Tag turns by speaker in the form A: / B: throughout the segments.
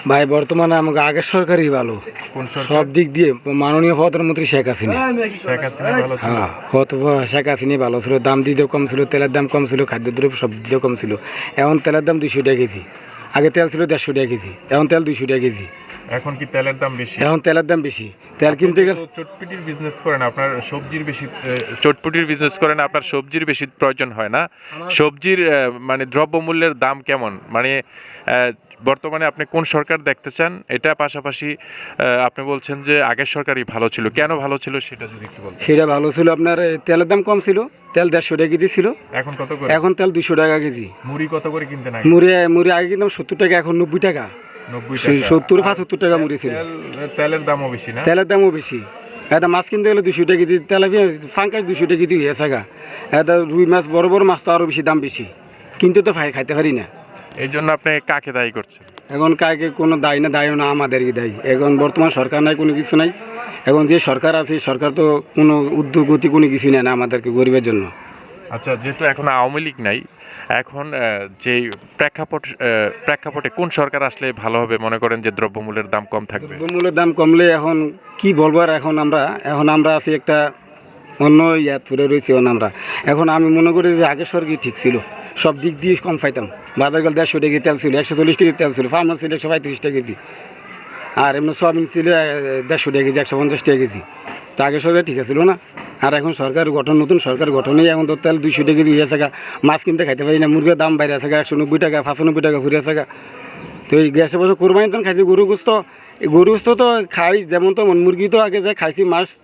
A: ভাই বর্তমানে আমাকে আগের সরকারই ভালো
B: কোন সরকার?
A: সব দিক দিয়ে। মাননীয় প্রধানমন্ত্রী শেখ হাসিনা।
B: শেখ হাসিনা ভালো ছিল?
A: হ্যাঁ শেখ হাসিনাই ভালো ছিল। দাম দিতেও কম ছিল, তেলের দাম কম ছিল, খাদ্যদ্রব্য সব দিতেও কম ছিল। এখন তেলের দাম 200 টাকা কেজি। আগে তেল ছিল 150 টাকা কেজি, এখন তেল 200 টাকা কেজি।
B: এখন কি তেলের দাম বেশি?
A: এখন তেলের দাম বেশি। তেল কিনতে গেলে
B: চটপটির বিজনেস করেন, আপনার সবজির বেশি চটপটির বিজনেস করেন, আপনার সবজির বেশি প্রয়োজন হয় না? সবজির মানে দ্রব্যমূল্যের দাম কেমন, মানে বর্তমানে আপনি কোন সরকার দেখতে চান? এটা পাশাপাশি আপনি বলছেন যে আগের সরকারই ভালো ছিল, কেন ভালো ছিল সেটা যদি একটু বলতেন।
A: সেটা ভালো ছিল। আপনার তেলের দাম কম ছিল, তেল 150 টাকা কেজি ছিল,
B: এখন কত করে?
A: এখন তেল 200 টাকা কেজি।
B: মুড়ি কত করে কিনতে না?
A: মুড়ি আগে কিনতাম 70 টাকা, এখন 90 টাকা।
B: 90 টাকা?
A: 70-75 টাকা মুড়ি ছিল।
B: তেলের দামও বেশি না?
A: তেলের দামও বেশি। এটা মাছ কিনতে গেলে 200 টাকা কেজি, তেলাপিয়া ফাঙ্কাস 200 টাকা কেজি হয়েছে গা। এটা রুই মাছ, বড় বড় মাছ তো আরও বেশি দাম বেশি, কিন্তু তো খাইতে পারি না।
B: এই জন্য আপনি কাকে দায়ী করছেন?
A: এখন কাকে কোনো দায়ী না আমাদেরই দায়ী। এখন বর্তমান সরকার নাই, কোনো কিছু নাই। এখন যে সরকার আছে সরকার তো কোনো উদ্যোগ গতি কোনো কিছু নেয় না আমাদেরকে, গরিবের জন্য।
B: আচ্ছা, যেহেতু এখন আওয়ামী লীগ নাই, এখন যে প্রেক্ষাপটে কোন সরকার আসলে ভালো হবে মনে করেন যে দ্রব্যমূল্যের দাম কম থাকবে?
A: দ্রব্যমূল্যের দাম কমলে এখন কি বলবো আর, এখন আমরা আছি একটা অন্য ইয়াত পড়ে রয়েছি। এখন আমি মনে করি যে আগের সরকারই ঠিক ছিল, সব দিক দিয়ে কম পাইতাম। বাজার গেলে 150 টাকা তেল ছিল, 140 টাকা তেল ছিল, ফার্মার ছিল 135 টাকা কেজি, আর এমনি সয়াবিন ছিল 150 টাকা কেজি, 150 টাকা কেজি। তো আগের সরকার ঠিক ছিল না। আর এখন নতুন সরকার গঠনেই এখন তো তেল 200 টাকা কেজি হয়ে থাকা, মাছ কিনতে খাইতে পারি না, মুরগির দাম বাইরে আছে 190 টাকা, 95 টাকা ঘুরে আছে। তো এই গ্যাসে বছর কোরবানি তো খাইছি গরু গোস্ত তো খাই যেমন, তো মুরগি তো আগে যায় খাইছি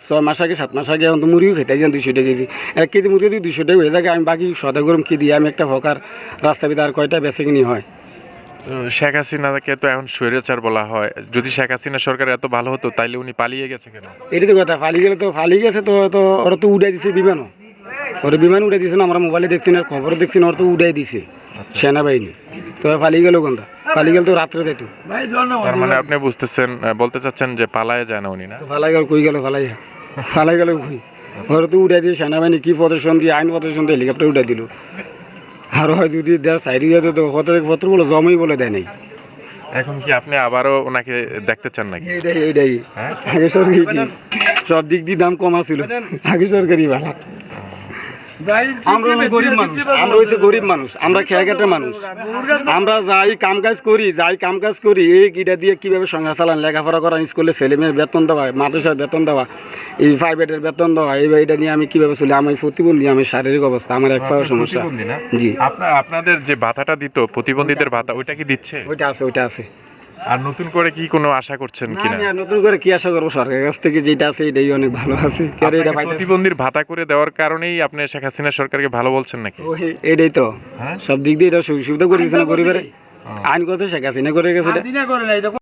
A: 6 মাস আগে 7 মাস আগে, এখন তো মুরগিও খেতে যান 200 টাকা কেজি। 1 কেজি মুরগি যদি 200 টাকা হয়ে থাকে, আমি বাকি সদা গরম কি দিই, আমি একটা ফকার রাস্তা ভিতরে আর কয়টা বেঁচে কিনি হয়।
B: শেখ হাসিনাকে তো এখন স্বৈরাচার বলা হয়। যদি শেখ হাসিনা সরকার এত ভালো হতো তাইলে উনি পালিয়ে গেছে কেন?
A: এটাই তো কথা, পালিয়ে গেছে তো ওরা তো উড়াই দিছে বিমানও, ওরা বিমান উড়াই দিছে না, আমরা মোবাইলে দেখছি না, খবর দেখছি না, ওরা তো উড়াই দিছে সেনাবাহিনী। তো পালিয়ে গেল কোনটা? পালিয়ে গেল তো রাত্রে যেত।
B: তার মানে আপনি বলতে চাচ্ছেন যে পালায়ে যায় না উনি, না?
A: পালাই গেল কই গেল, পালাই গেল কই? ওরা তো উড়াই দিয়ে সেনাবাহিনী কি প্রদর্শন দিয়ে, আইন প্রদর্শন দিয়ে হেলিকপ্টার উড়াই দিল। আর হয় যদি দেয় সাইডে যেত তো পত্রগুলো জমাই বলে দেয় নাই।
B: এখন কি আপনি আবারও ওনাকে দেখতে চান নাকি?
A: এইটাই আগে সরকারি সব দিক দিয়ে দাম কমা ছিল, আগে সরকারি ভালো। আমরা গরিব মানুষ, আমরা খেয়াঘাটের মানুষ। আমরা যাই কাম কাজ করি এই কিটা দিয়ে কিভাবে সংসার চালান, লেখাপড়া করা, স্কুলে ছেলে মেয়ের বেতন দেওয়া, মাদ্রাসার বেতন দেওয়া, এই প্রাইভেটের বেতন দেওয়া, এইটা নিয়ে আমি কিভাবে চলি? আমি প্রতিবন্ধী, আমি শারীরিক অবস্থা, আমার এক পাওয়ার সমস্যা। জি।
B: আপনাদের যে ভাতাটা দিত, প্রতিবন্ধীদের ভাতা, ওইটা কি দিচ্ছে?
A: ওইটা আছে।
B: আর নতুন করে কি কোনো আশা করছেন কিনা?
A: নতুন করে কি আশা করবো? সরকারের কাছ থেকে যেটা আছে এটাই অনেক ভালো আছে।
B: প্রতিবন্ধীর ভাতা করে দেওয়ার কারণেই আপনি শেখ হাসিনা সরকারকে ভালো বলছেন নাকি?
A: এটাই তো সব দিক দিয়ে এটা সুবিধা করে দিচ্ছে না গরিবের। আইন কথা শেখ হাসিনা করে গেছে।